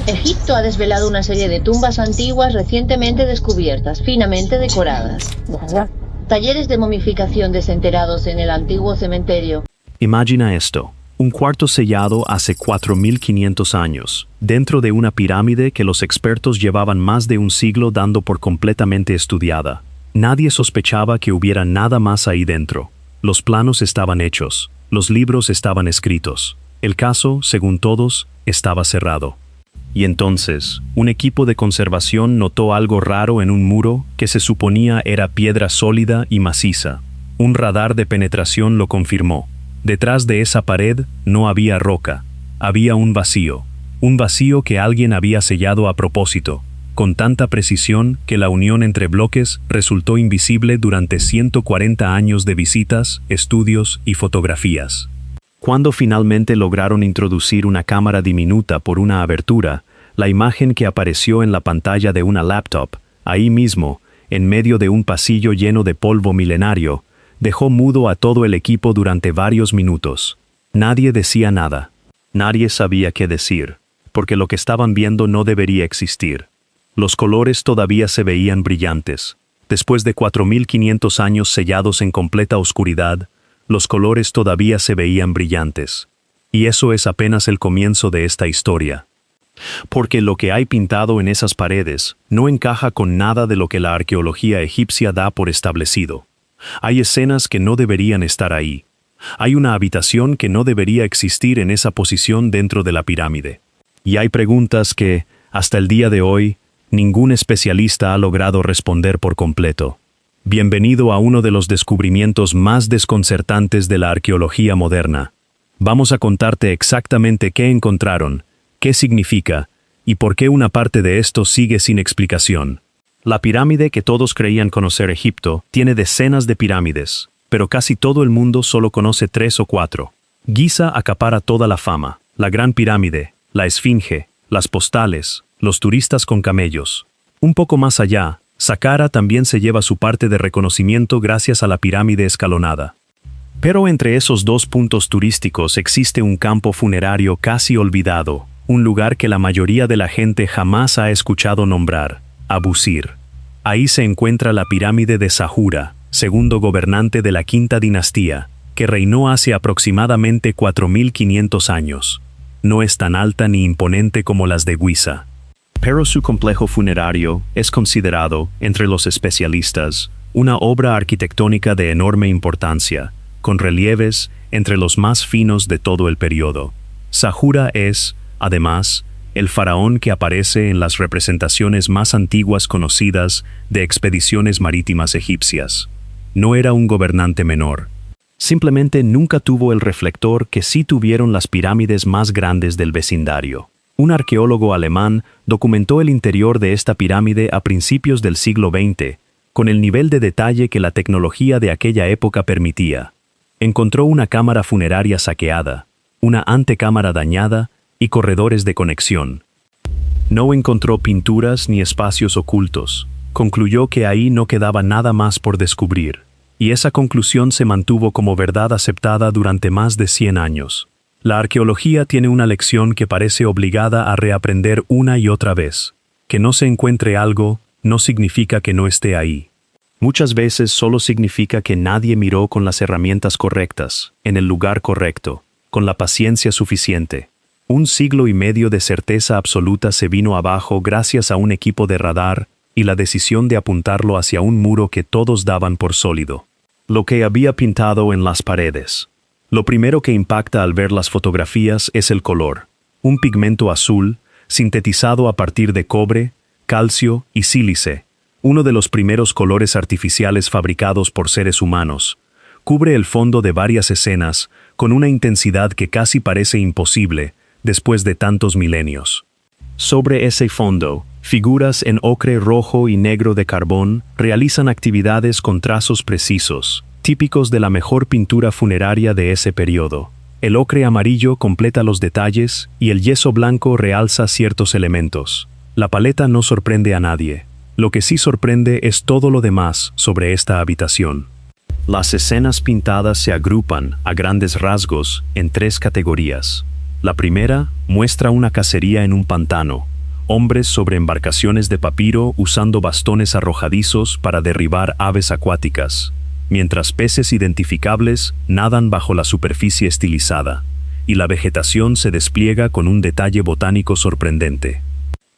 Egipto ha desvelado una serie de tumbas antiguas recientemente descubiertas, finamente decoradas. Talleres de momificación desenterados en el antiguo cementerio. Imagina esto. Un cuarto sellado hace 4.500 años, dentro de una pirámide que los expertos llevaban más de un siglo dando por completamente estudiada. Nadie sospechaba que hubiera nada más ahí dentro. Los planos estaban hechos, los libros estaban escritos. El caso, según todos, estaba cerrado. Y entonces, un equipo de conservación notó algo raro en un muro que se suponía era piedra sólida y maciza. Un radar de penetración lo confirmó. Detrás de esa pared no había roca, había un vacío que alguien había sellado a propósito, con tanta precisión que la unión entre bloques resultó invisible durante 140 años de visitas, estudios y fotografías. Cuando finalmente lograron introducir una cámara diminuta por una abertura, la imagen que apareció en la pantalla de una laptop, ahí mismo, en medio de un pasillo lleno de polvo milenario, dejó mudo a todo el equipo durante varios minutos. Nadie decía nada. Nadie sabía qué decir, porque lo que estaban viendo no debería existir. Los colores todavía se veían brillantes. Después de 4.500 años sellados en completa oscuridad, los colores todavía se veían brillantes. Y eso es apenas el comienzo de esta historia. Porque lo que hay pintado en esas paredes no encaja con nada de lo que la arqueología egipcia da por establecido. Hay escenas que no deberían estar ahí. Hay una habitación que no debería existir en esa posición dentro de la pirámide. Y hay preguntas que, hasta el día de hoy, ningún especialista ha logrado responder por completo. Bienvenido a uno de los descubrimientos más desconcertantes de la arqueología moderna. Vamos a contarte exactamente qué encontraron, qué significa, y por qué una parte de esto sigue sin explicación. La pirámide que todos creían conocer Egipto tiene decenas de pirámides, pero casi todo el mundo solo conoce 3 o 4. Giza acapara toda la fama, la Gran Pirámide, la Esfinge, las postales, los turistas con camellos. Un poco más allá, Saqqara también se lleva su parte de reconocimiento gracias a la pirámide escalonada. Pero entre esos dos puntos turísticos existe un campo funerario casi olvidado, un lugar que la mayoría de la gente jamás ha escuchado nombrar, Abusir. Ahí se encuentra la pirámide de Sahura, segundo gobernante de la quinta dinastía, que reinó hace aproximadamente 4.500 años. No es tan alta ni imponente como las de Giza. Pero su complejo funerario es considerado, entre los especialistas, una obra arquitectónica de enorme importancia, con relieves entre los más finos de todo el periodo. Sahura es, además, el faraón que aparece en las representaciones más antiguas conocidas de expediciones marítimas egipcias. No era un gobernante menor. Simplemente nunca tuvo el reflector que sí tuvieron las pirámides más grandes del vecindario. Un arqueólogo alemán documentó el interior de esta pirámide a principios del siglo XX, con el nivel de detalle que la tecnología de aquella época permitía. Encontró una cámara funeraria saqueada, una antecámara dañada y corredores de conexión. No encontró pinturas ni espacios ocultos. Concluyó que ahí no quedaba nada más por descubrir, y esa conclusión se mantuvo como verdad aceptada durante más de 100 años. La arqueología tiene una lección que parece obligada a reaprender una y otra vez. Que no se encuentre algo no significa que no esté ahí. Muchas veces solo significa que nadie miró con las herramientas correctas, en el lugar correcto, con la paciencia suficiente. 1 siglo y medio de certeza absoluta se vino abajo gracias a un equipo de radar y la decisión de apuntarlo hacia un muro que todos daban por sólido. Lo que había pintado en las paredes. Lo primero que impacta al ver las fotografías es el color. Un pigmento azul, sintetizado a partir de cobre, calcio y sílice, uno de los primeros colores artificiales fabricados por seres humanos, cubre el fondo de varias escenas con una intensidad que casi parece imposible después de tantos milenios. Sobre ese fondo, figuras en ocre rojo y negro de carbón realizan actividades con trazos precisos, típicos de la mejor pintura funeraria de ese periodo. El ocre amarillo completa los detalles y el yeso blanco realza ciertos elementos. La paleta no sorprende a nadie. Lo que sí sorprende es todo lo demás sobre esta habitación. Las escenas pintadas se agrupan, a grandes rasgos, en 3 categorías. La primera muestra una cacería en un pantano, hombres sobre embarcaciones de papiro usando bastones arrojadizos para derribar aves acuáticas, mientras peces identificables nadan bajo la superficie estilizada, y la vegetación se despliega con un detalle botánico sorprendente.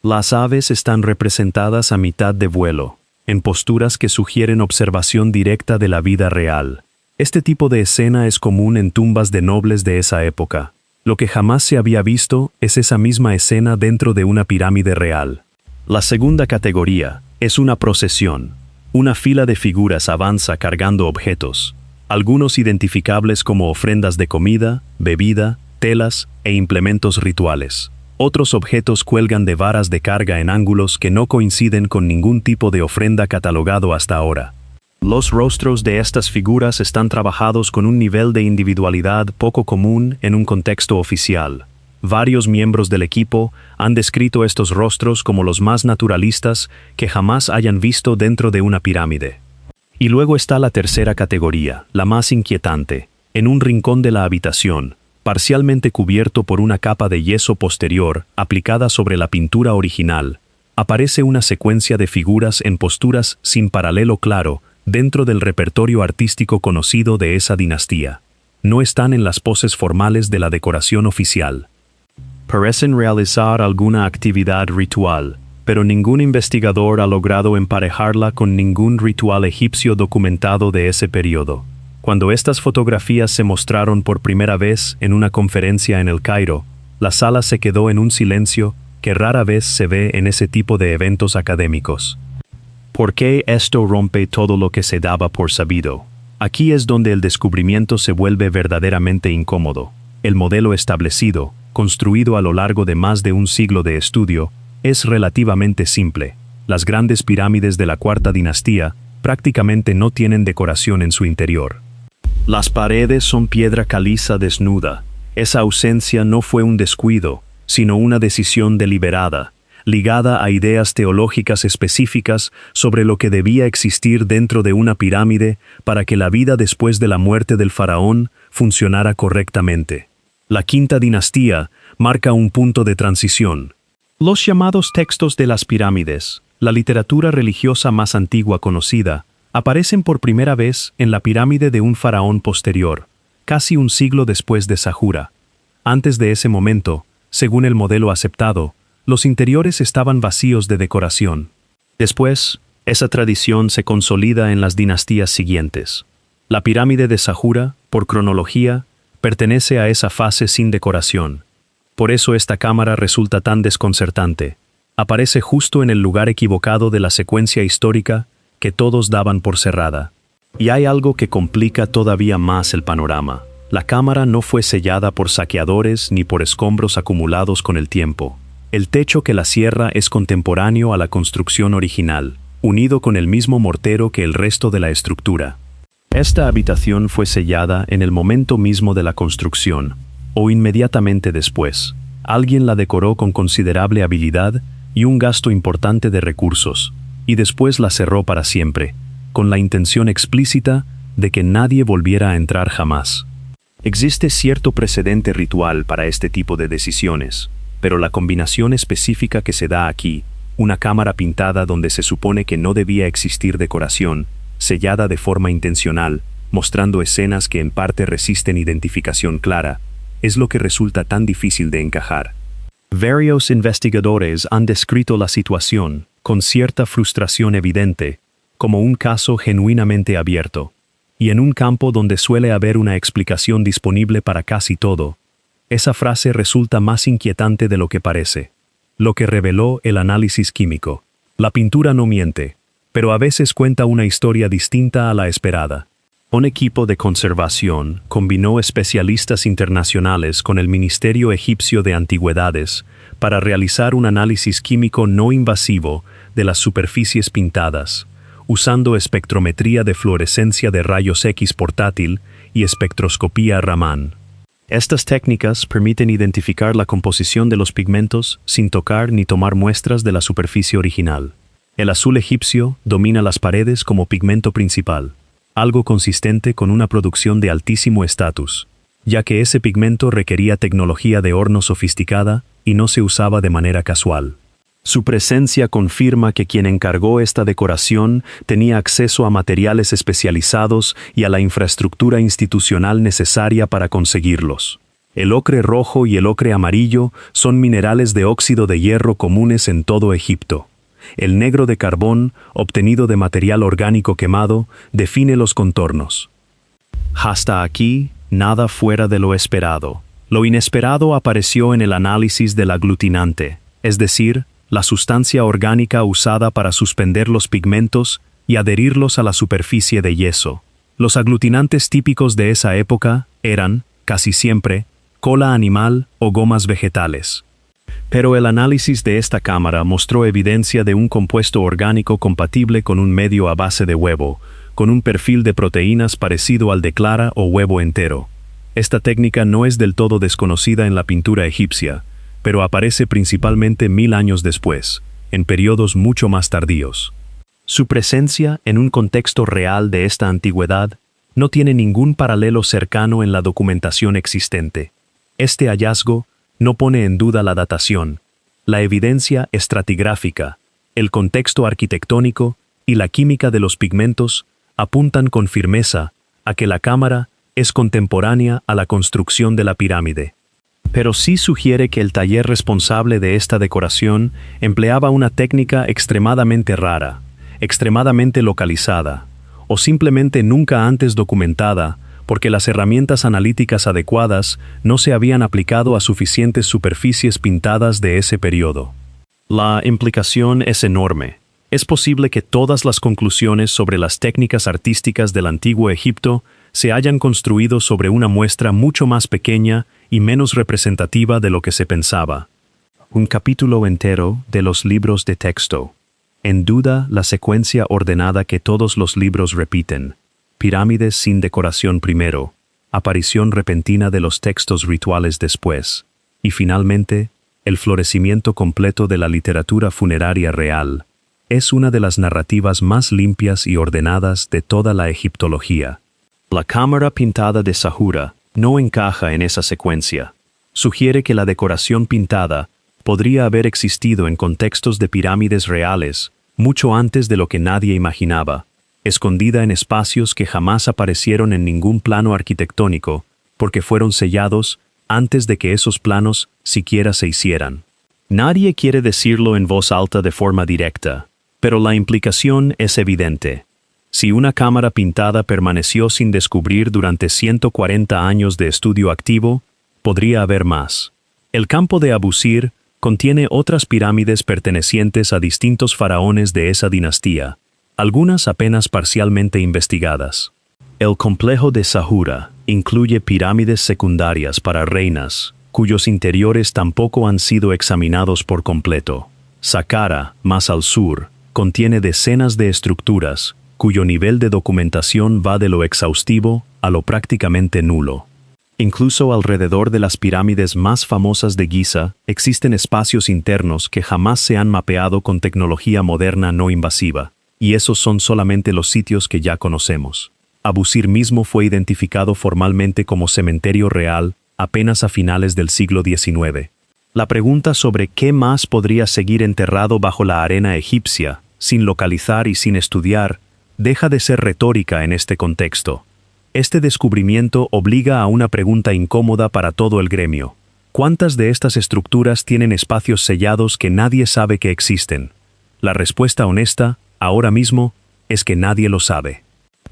Las aves están representadas a mitad de vuelo, en posturas que sugieren observación directa de la vida real. Este tipo de escena es común en tumbas de nobles de esa época. Lo que jamás se había visto es esa misma escena dentro de una pirámide real. La segunda categoría es una procesión. Una fila de figuras avanza cargando objetos, algunos identificables como ofrendas de comida, bebida, telas e implementos rituales. Otros objetos cuelgan de varas de carga en ángulos que no coinciden con ningún tipo de ofrenda catalogado hasta ahora. Los rostros de estas figuras están trabajados con un nivel de individualidad poco común en un contexto oficial. Varios miembros del equipo han descrito estos rostros como los más naturalistas que jamás hayan visto dentro de una pirámide. Y luego está la tercera categoría, la más inquietante. En un rincón de la habitación, parcialmente cubierto por una capa de yeso posterior aplicada sobre la pintura original, aparece una secuencia de figuras en posturas sin paralelo claro dentro del repertorio artístico conocido de esa dinastía. No están en las poses formales de la decoración oficial. Parecen realizar alguna actividad ritual, pero ningún investigador ha logrado emparejarla con ningún ritual egipcio documentado de ese periodo. Cuando estas fotografías se mostraron por primera vez en una conferencia en El Cairo, la sala se quedó en un silencio que rara vez se ve en ese tipo de eventos académicos. ¿Por qué esto rompe todo lo que se daba por sabido? Aquí es donde el descubrimiento se vuelve verdaderamente incómodo. El modelo establecido, construido a lo largo de más de un siglo de estudio, es relativamente simple. Las grandes pirámides de la Cuarta Dinastía prácticamente no tienen decoración en su interior. Las paredes son piedra caliza desnuda. Esa ausencia no fue un descuido, sino una decisión deliberada, ligada a ideas teológicas específicas sobre lo que debía existir dentro de una pirámide para que la vida después de la muerte del faraón funcionara correctamente. La Quinta Dinastía marca un punto de transición. Los llamados textos de las pirámides, la literatura religiosa más antigua conocida, aparecen por primera vez en la pirámide de un faraón posterior, casi un siglo después de Sahura. Antes de ese momento, según el modelo aceptado, los interiores estaban vacíos de decoración. Después, esa tradición se consolida en las dinastías siguientes. La pirámide de Sahura, por cronología, pertenece a esa fase sin decoración. Por eso esta cámara resulta tan desconcertante. Aparece justo en el lugar equivocado de la secuencia histórica que todos daban por cerrada. Y hay algo que complica todavía más el panorama. La cámara no fue sellada por saqueadores ni por escombros acumulados con el tiempo. El techo que la cierra es contemporáneo a la construcción original, unido con el mismo mortero que el resto de la estructura. Esta habitación fue sellada en el momento mismo de la construcción, o inmediatamente después. Alguien la decoró con considerable habilidad y un gasto importante de recursos, y después la cerró para siempre, con la intención explícita de que nadie volviera a entrar jamás. Existe cierto precedente ritual para este tipo de decisiones, pero la combinación específica que se da aquí, una cámara pintada donde se supone que no debía existir decoración, sellada de forma intencional, mostrando escenas que en parte resisten identificación clara, es lo que resulta tan difícil de encajar. Varios investigadores han descrito la situación, con cierta frustración evidente, como un caso genuinamente abierto, y en un campo donde suele haber una explicación disponible para casi todo. Esa frase resulta más inquietante de lo que parece. Lo que reveló el análisis químico. La pintura no miente, pero a veces cuenta una historia distinta a la esperada. Un equipo de conservación combinó especialistas internacionales con el Ministerio Egipcio de Antigüedades para realizar un análisis químico no invasivo de las superficies pintadas, usando espectrometría de fluorescencia de rayos X portátil y espectroscopía Raman. Estas técnicas permiten identificar la composición de los pigmentos sin tocar ni tomar muestras de la superficie original. El azul egipcio domina las paredes como pigmento principal, algo consistente con una producción de altísimo estatus, ya que ese pigmento requería tecnología de horno sofisticada y no se usaba de manera casual. Su presencia confirma que quien encargó esta decoración tenía acceso a materiales especializados y a la infraestructura institucional necesaria para conseguirlos. El ocre rojo y el ocre amarillo son minerales de óxido de hierro comunes en todo Egipto. El negro de carbón, obtenido de material orgánico quemado, define los contornos. Hasta aquí, nada fuera de lo esperado. Lo inesperado apareció en el análisis del aglutinante, es decir, la sustancia orgánica usada para suspender los pigmentos y adherirlos a la superficie de yeso. Los aglutinantes típicos de esa época eran, casi siempre, cola animal o gomas vegetales. Pero el análisis de esta cámara mostró evidencia de un compuesto orgánico compatible con un medio a base de huevo, con un perfil de proteínas parecido al de clara o huevo entero. Esta técnica no es del todo desconocida en la pintura egipcia, pero aparece principalmente 1000 años después, en periodos mucho más tardíos. Su presencia en un contexto real de esta antigüedad no tiene ningún paralelo cercano en la documentación existente. Este hallazgo no pone en duda la datación, la evidencia estratigráfica, el contexto arquitectónico y la química de los pigmentos apuntan con firmeza a que la cámara es contemporánea a la construcción de la pirámide. Pero sí sugiere que el taller responsable de esta decoración empleaba una técnica extremadamente rara, extremadamente localizada, o simplemente nunca antes documentada, porque las herramientas analíticas adecuadas no se habían aplicado a suficientes superficies pintadas de ese periodo. La implicación es enorme. Es posible que todas las conclusiones sobre las técnicas artísticas del antiguo Egipto se hayan construido sobre una muestra mucho más pequeña y menos representativa de lo que se pensaba. Un capítulo entero de los libros de texto. En duda la secuencia ordenada que todos los libros repiten. Pirámides sin decoración primero, aparición repentina de los textos rituales después, y finalmente, el florecimiento completo de la literatura funeraria real. Es una de las narrativas más limpias y ordenadas de toda la egiptología. La cámara pintada de Sahura no encaja en esa secuencia. Sugiere que la decoración pintada podría haber existido en contextos de pirámides reales, mucho antes de lo que nadie imaginaba, escondida en espacios que jamás aparecieron en ningún plano arquitectónico, porque fueron sellados antes de que esos planos siquiera se hicieran. Nadie quiere decirlo en voz alta de forma directa, pero la implicación es evidente. Si una cámara pintada permaneció sin descubrir durante 140 años de estudio activo, podría haber más. El campo de Abusir contiene otras pirámides pertenecientes a distintos faraones de esa dinastía, algunas apenas parcialmente investigadas. El complejo de Sahura incluye pirámides secundarias para reinas, cuyos interiores tampoco han sido examinados por completo. Saqqara, más al sur, contiene decenas de estructuras, cuyo nivel de documentación va de lo exhaustivo a lo prácticamente nulo. Incluso alrededor de las pirámides más famosas de Giza existen espacios internos que jamás se han mapeado con tecnología moderna no invasiva, y esos son solamente los sitios que ya conocemos. Abusir mismo fue identificado formalmente como cementerio real apenas a finales del siglo XIX. La pregunta sobre qué más podría seguir enterrado bajo la arena egipcia, sin localizar y sin estudiar, deja de ser retórica en este contexto. Este descubrimiento obliga a una pregunta incómoda para todo el gremio. ¿Cuántas de estas estructuras tienen espacios sellados que nadie sabe que existen? La respuesta honesta, ahora mismo, es que nadie lo sabe.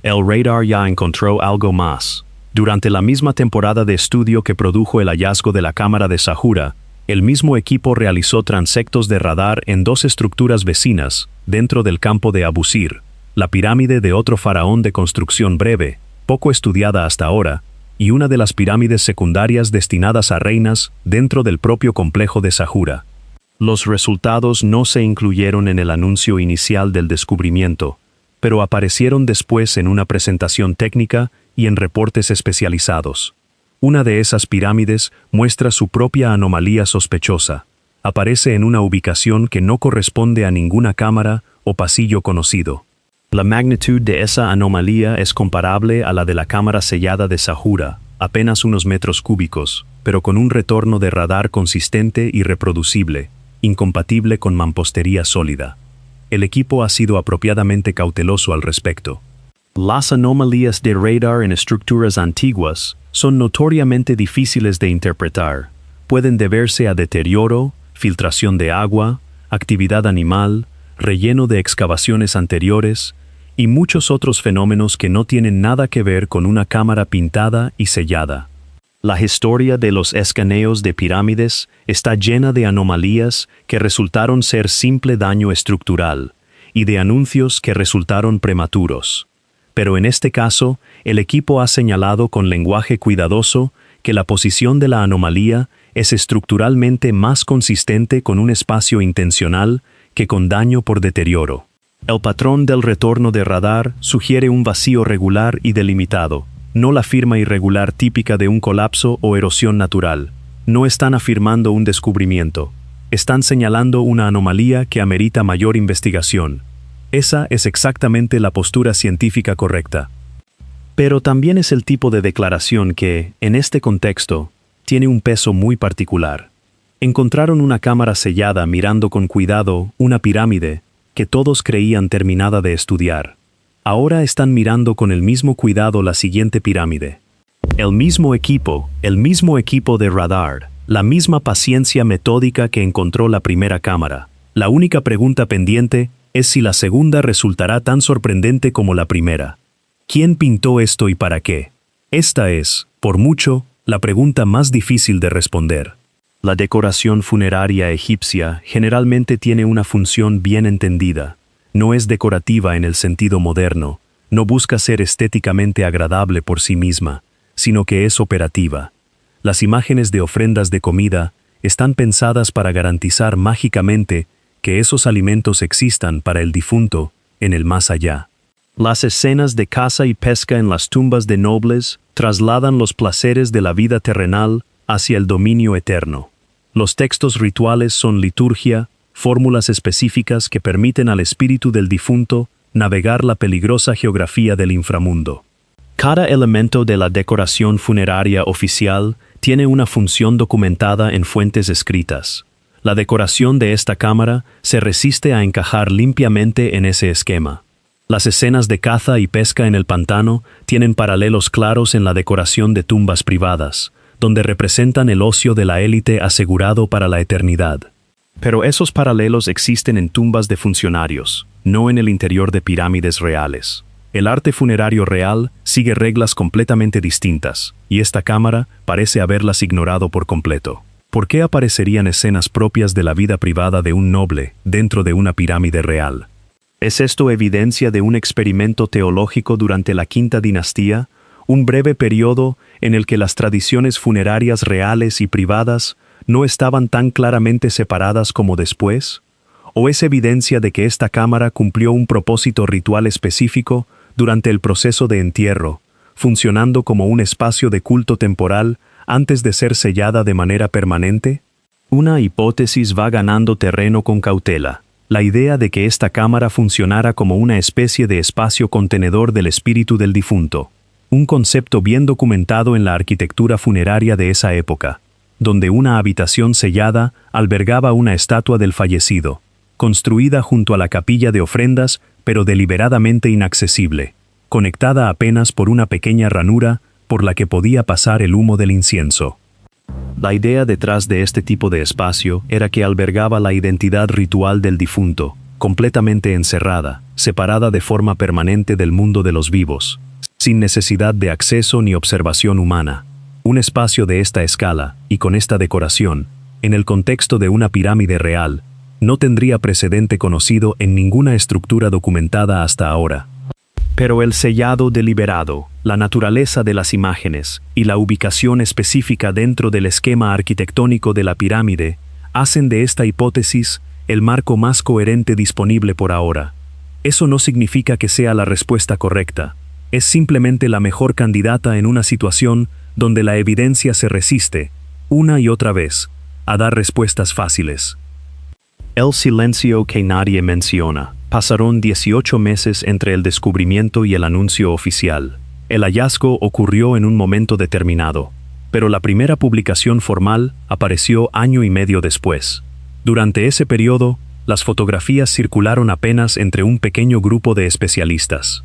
El radar ya encontró algo más. Durante la misma temporada de estudio que produjo el hallazgo de la cámara de Sahura, el mismo equipo realizó transectos de radar en dos estructuras vecinas, dentro del campo de Abusir, la pirámide de otro faraón de construcción breve, poco estudiada hasta ahora, y una de las pirámides secundarias destinadas a reinas dentro del propio complejo de Sahura. Los resultados no se incluyeron en el anuncio inicial del descubrimiento, pero aparecieron después en una presentación técnica y en reportes especializados. Una de esas pirámides muestra su propia anomalía sospechosa. Aparece en una ubicación que no corresponde a ninguna cámara o pasillo conocido. La magnitud de esa anomalía es comparable a la de la cámara sellada de Sahura, apenas unos metros cúbicos, pero con un retorno de radar consistente y reproducible. incompatible con mampostería sólida. El equipo ha sido apropiadamente cauteloso al respecto. Las anomalías de radar en estructuras antiguas son notoriamente difíciles de interpretar. Pueden deberse a deterioro, filtración de agua, actividad animal, relleno de excavaciones anteriores y muchos otros fenómenos que no tienen nada que ver con una cámara pintada y sellada. La historia de los escaneos de pirámides está llena de anomalías que resultaron ser simple daño estructural y de anuncios que resultaron prematuros. Pero en este caso, el equipo ha señalado con lenguaje cuidadoso que la posición de la anomalía es estructuralmente más consistente con un espacio intencional que con daño por deterioro. El patrón del retorno de radar sugiere un vacío regular y delimitado, no la firma irregular típica de un colapso o erosión natural. No están afirmando un descubrimiento. Están señalando una anomalía que amerita mayor investigación. Esa es exactamente la postura científica correcta. Pero también es el tipo de declaración que, en este contexto, tiene un peso muy particular. Encontraron una cámara sellada mirando con cuidado una pirámide que todos creían terminada de estudiar. Ahora están mirando con el mismo cuidado la siguiente pirámide. El mismo equipo de radar, la misma paciencia metódica que encontró la primera cámara. La única pregunta pendiente es si la segunda resultará tan sorprendente como la primera. ¿Quién pintó esto y para qué? Esta es, por mucho, la pregunta más difícil de responder. La decoración funeraria egipcia generalmente tiene una función bien entendida. No es decorativa en el sentido moderno, no busca ser estéticamente agradable por sí misma, sino que es operativa. Las imágenes de ofrendas de comida están pensadas para garantizar mágicamente que esos alimentos existan para el difunto en el más allá. Las escenas de caza y pesca en las tumbas de nobles trasladan los placeres de la vida terrenal hacia el dominio eterno. Los textos rituales son liturgia, fórmulas específicas que permiten al espíritu del difunto navegar la peligrosa geografía del inframundo. Cada elemento de la decoración funeraria oficial tiene una función documentada en fuentes escritas. La decoración de esta cámara se resiste a encajar limpiamente en ese esquema. Las escenas de caza y pesca en el pantano tienen paralelos claros en la decoración de tumbas privadas, donde representan el ocio de la élite asegurado para la eternidad. Pero esos paralelos existen en tumbas de funcionarios, no en el interior de pirámides reales. El arte funerario real sigue reglas completamente distintas, y esta cámara parece haberlas ignorado por completo. ¿Por qué aparecerían escenas propias de la vida privada de un noble dentro de una pirámide real? ¿Es esto evidencia de un experimento teológico durante la Quinta Dinastía, un breve periodo en el que las tradiciones funerarias reales y privadas no estaban tan claramente separadas como después? ¿O es evidencia de que esta cámara cumplió un propósito ritual específico durante el proceso de entierro, funcionando como un espacio de culto temporal antes de ser sellada de manera permanente? Una hipótesis va ganando terreno con cautela. La idea de que esta cámara funcionara como una especie de espacio contenedor del espíritu del difunto. Un concepto bien documentado en la arquitectura funeraria de esa época, donde una habitación sellada albergaba una estatua del fallecido, construida junto a la capilla de ofrendas, pero deliberadamente inaccesible, conectada apenas por una pequeña ranura por la que podía pasar el humo del incienso. La idea detrás de este tipo de espacio era que albergaba la identidad ritual del difunto, completamente encerrada, separada de forma permanente del mundo de los vivos, sin necesidad de acceso ni observación humana. Un espacio de esta escala, y con esta decoración, en el contexto de una pirámide real, no tendría precedente conocido en ninguna estructura documentada hasta ahora. Pero el sellado deliberado, la naturaleza de las imágenes y la ubicación específica dentro del esquema arquitectónico de la pirámide hacen de esta hipótesis el marco más coherente disponible por ahora. Eso no significa que sea la respuesta correcta. Es simplemente la mejor candidata en una situación donde la evidencia se resiste, una y otra vez, a dar respuestas fáciles. El silencio que nadie menciona. Pasaron 18 meses entre el descubrimiento y el anuncio oficial. El hallazgo ocurrió en un momento determinado, pero la primera publicación formal apareció año y medio después. Durante ese periodo, las fotografías circularon apenas entre un pequeño grupo de especialistas.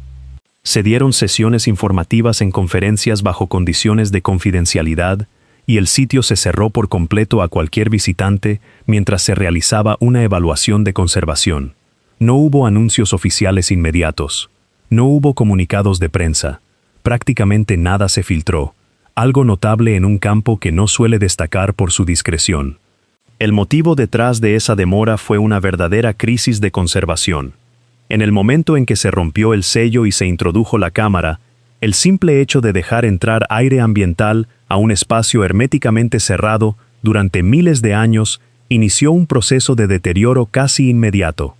Se dieron sesiones informativas en conferencias bajo condiciones de confidencialidad, y el sitio se cerró por completo a cualquier visitante mientras se realizaba una evaluación de conservación. No hubo anuncios oficiales inmediatos. No hubo comunicados de prensa. Prácticamente nada se filtró, algo notable en un campo que no suele destacar por su discreción. El motivo detrás de esa demora fue una verdadera crisis de conservación. En el momento en que se rompió el sello y se introdujo la cámara, el simple hecho de dejar entrar aire ambiental a un espacio herméticamente cerrado durante miles de años inició un proceso de deterioro casi inmediato.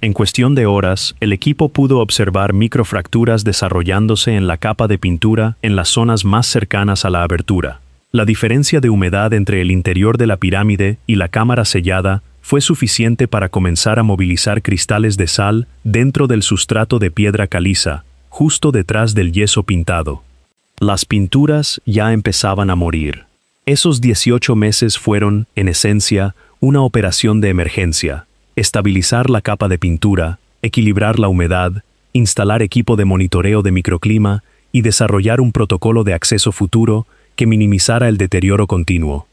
En cuestión de horas, el equipo pudo observar microfracturas desarrollándose en la capa de pintura en las zonas más cercanas a la abertura. La diferencia de humedad entre el interior de la pirámide y la cámara sellada fue suficiente para comenzar a movilizar cristales de sal dentro del sustrato de piedra caliza, justo detrás del yeso pintado. Las pinturas ya empezaban a morir. Esos 18 meses fueron, en esencia, una operación de emergencia. Estabilizar la capa de pintura, equilibrar la humedad, instalar equipo de monitoreo de microclima y desarrollar un protocolo de acceso futuro que minimizara el deterioro continuo.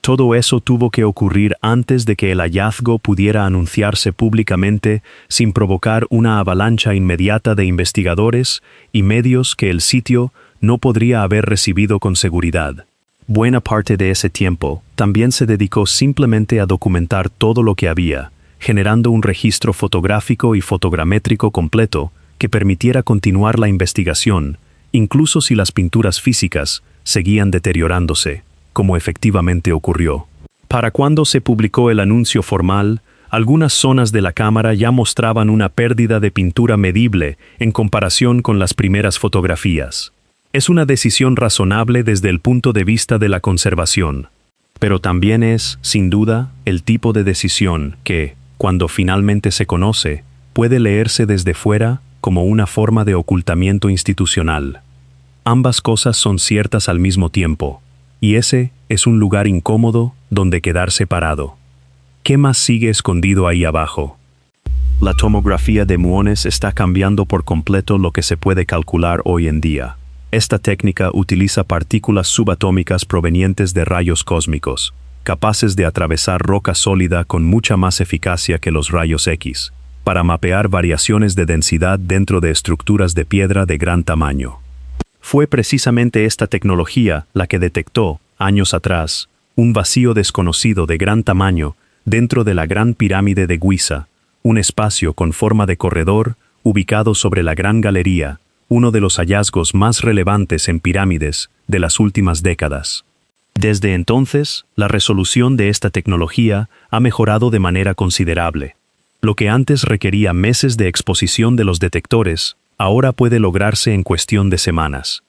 Todo eso tuvo que ocurrir antes de que el hallazgo pudiera anunciarse públicamente sin provocar una avalancha inmediata de investigadores y medios que el sitio no podría haber recibido con seguridad. Buena parte de ese tiempo también se dedicó simplemente a documentar todo lo que había, generando un registro fotográfico y fotogramétrico completo que permitiera continuar la investigación, incluso si las pinturas físicas seguían deteriorándose, como efectivamente ocurrió. Para cuando se publicó el anuncio formal, algunas zonas de la cámara ya mostraban una pérdida de pintura medible en comparación con las primeras fotografías. Es una decisión razonable desde el punto de vista de la conservación, pero también es, sin duda, el tipo de decisión que, cuando finalmente se conoce, puede leerse desde fuera como una forma de ocultamiento institucional. Ambas cosas son ciertas al mismo tiempo, y ese es un lugar incómodo donde quedar separado. ¿Qué más sigue escondido ahí abajo? La tomografía de muones está cambiando por completo lo que se puede calcular hoy en día. Esta técnica utiliza partículas subatómicas provenientes de rayos cósmicos, capaces de atravesar roca sólida con mucha más eficacia que los rayos X, para mapear variaciones de densidad dentro de estructuras de piedra de gran tamaño. Fue precisamente esta tecnología la que detectó, años atrás, un vacío desconocido de gran tamaño dentro de la Gran Pirámide de Giza, un espacio con forma de corredor ubicado sobre la Gran Galería, uno de los hallazgos más relevantes en pirámides de las últimas décadas. Desde entonces, la resolución de esta tecnología ha mejorado de manera considerable. Lo que antes requería meses de exposición de los detectores, ahora puede lograrse en cuestión de semanas.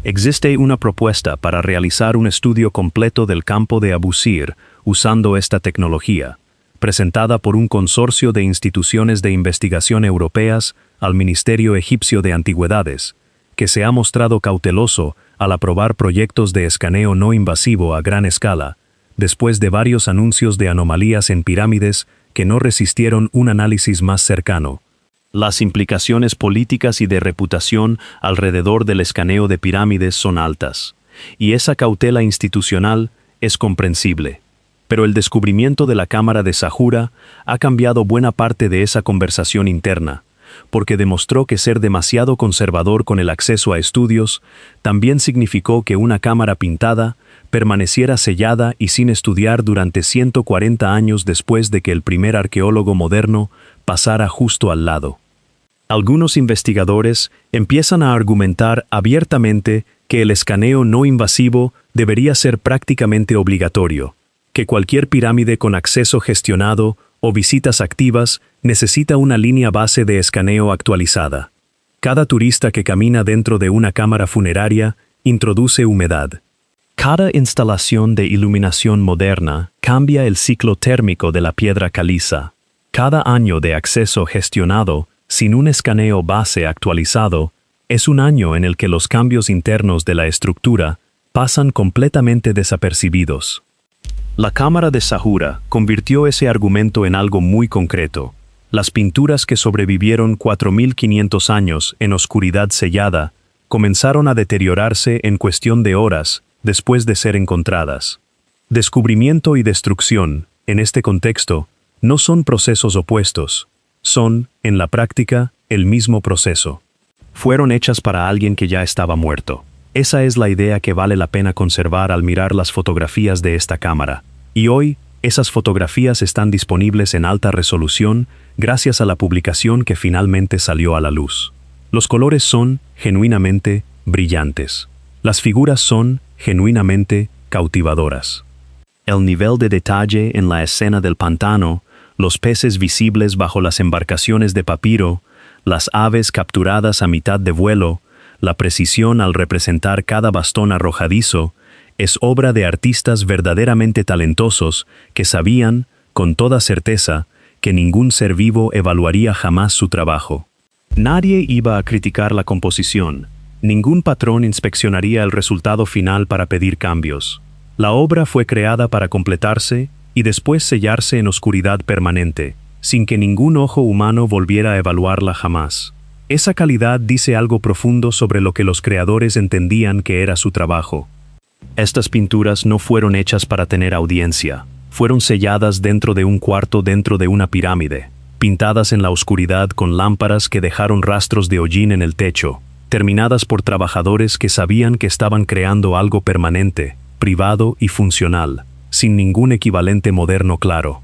Existe una propuesta para realizar un estudio completo del campo de Abusir usando esta tecnología, presentada por un consorcio de instituciones de investigación europeas al Ministerio Egipcio de Antigüedades, que se ha mostrado cauteloso al aprobar proyectos de escaneo no invasivo a gran escala, después de varios anuncios de anomalías en pirámides que no resistieron un análisis más cercano. Las implicaciones políticas y de reputación alrededor del escaneo de pirámides son altas, y esa cautela institucional es comprensible. Pero el descubrimiento de la cámara de Sahura ha cambiado buena parte de esa conversación interna, porque demostró que ser demasiado conservador con el acceso a estudios también significó que una cámara pintada permaneciera sellada y sin estudiar durante 140 años después de que el primer arqueólogo moderno pasara justo al lado. Algunos investigadores empiezan a argumentar abiertamente que el escaneo no invasivo debería ser prácticamente obligatorio, que cualquier pirámide con acceso gestionado o visitas activas necesita una línea base de escaneo actualizada. Cada turista que camina dentro de una cámara funeraria introduce humedad. Cada instalación de iluminación moderna cambia el ciclo térmico de la piedra caliza. Cada año de acceso gestionado sin un escaneo base actualizado es un año en el que los cambios internos de la estructura pasan completamente desapercibidos. La cámara de Sahura convirtió ese argumento en algo muy concreto. Las pinturas que sobrevivieron 4500 años en oscuridad sellada comenzaron a deteriorarse en cuestión de horas después de ser encontradas. Descubrimiento y destrucción, en este contexto, no son procesos opuestos, son, en la práctica, el mismo proceso. Fueron hechas para alguien que ya estaba muerto. Esa es la idea que vale la pena conservar al mirar las fotografías de esta cámara. Y hoy, esas fotografías están disponibles en alta resolución gracias a la publicación que finalmente salió a la luz. Los colores son, genuinamente, brillantes. Las figuras son, genuinamente, cautivadoras. El nivel de detalle en la escena del pantano, los peces visibles bajo las embarcaciones de papiro, las aves capturadas a mitad de vuelo, la precisión al representar cada bastón arrojadizo, es obra de artistas verdaderamente talentosos que sabían, con toda certeza, que ningún ser vivo evaluaría jamás su trabajo. Nadie iba a criticar la composición, ningún patrón inspeccionaría el resultado final para pedir cambios. La obra fue creada para completarse y después sellarse en oscuridad permanente, sin que ningún ojo humano volviera a evaluarla jamás. Esa calidad dice algo profundo sobre lo que los creadores entendían que era su trabajo. Estas pinturas no fueron hechas para tener audiencia. Fueron selladas dentro de un cuarto dentro de una pirámide, pintadas en la oscuridad con lámparas que dejaron rastros de hollín en el techo, terminadas por trabajadores que sabían que estaban creando algo permanente, privado y funcional, sin ningún equivalente moderno claro.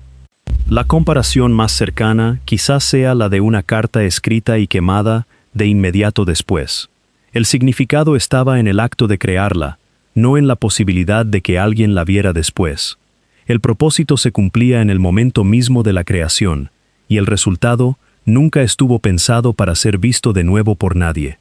La comparación más cercana quizás sea la de una carta escrita y quemada de inmediato después. El significado estaba en el acto de crearla, no en la posibilidad de que alguien la viera después. El propósito se cumplía en el momento mismo de la creación, y el resultado nunca estuvo pensado para ser visto de nuevo por nadie.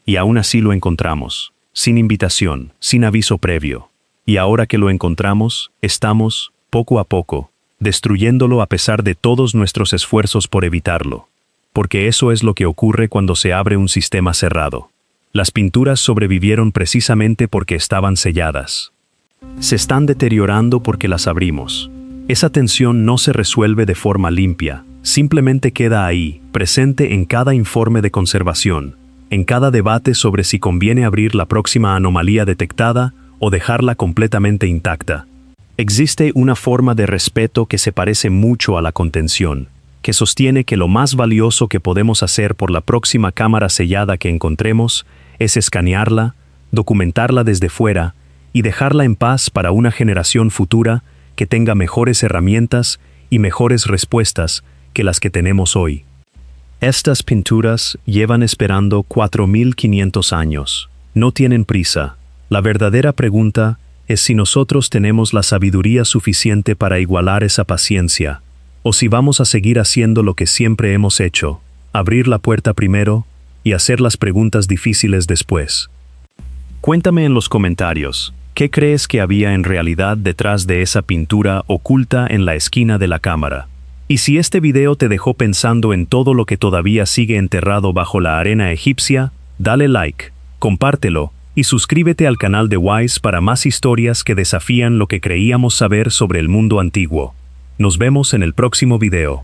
Y aún así lo encontramos, sin invitación, sin aviso previo. Y ahora que lo encontramos, estamos, poco a poco, destruyéndolo a pesar de todos nuestros esfuerzos por evitarlo. Porque eso es lo que ocurre cuando se abre un sistema cerrado. Las pinturas sobrevivieron precisamente porque estaban selladas. Se están deteriorando porque las abrimos. Esa tensión no se resuelve de forma limpia, simplemente queda ahí, presente en cada informe de conservación, en cada debate sobre si conviene abrir la próxima anomalía detectada o dejarla completamente intacta. Existe una forma de respeto que se parece mucho a la contención, que sostiene que lo más valioso que podemos hacer por la próxima cámara sellada que encontremos es escanearla, documentarla desde fuera y dejarla en paz para una generación futura que tenga mejores herramientas y mejores respuestas que las que tenemos hoy. Estas pinturas llevan esperando 4500 años. No tienen prisa. La verdadera pregunta es si nosotros tenemos la sabiduría suficiente para igualar esa paciencia, o si vamos a seguir haciendo lo que siempre hemos hecho, abrir la puerta primero y hacer las preguntas difíciles después. Cuéntame en los comentarios, ¿qué crees que había en realidad detrás de esa pintura oculta en la esquina de la cámara? Y si este video te dejó pensando en todo lo que todavía sigue enterrado bajo la arena egipcia, dale like, compártelo y suscríbete al canal de Wise para más historias que desafían lo que creíamos saber sobre el mundo antiguo. Nos vemos en el próximo video.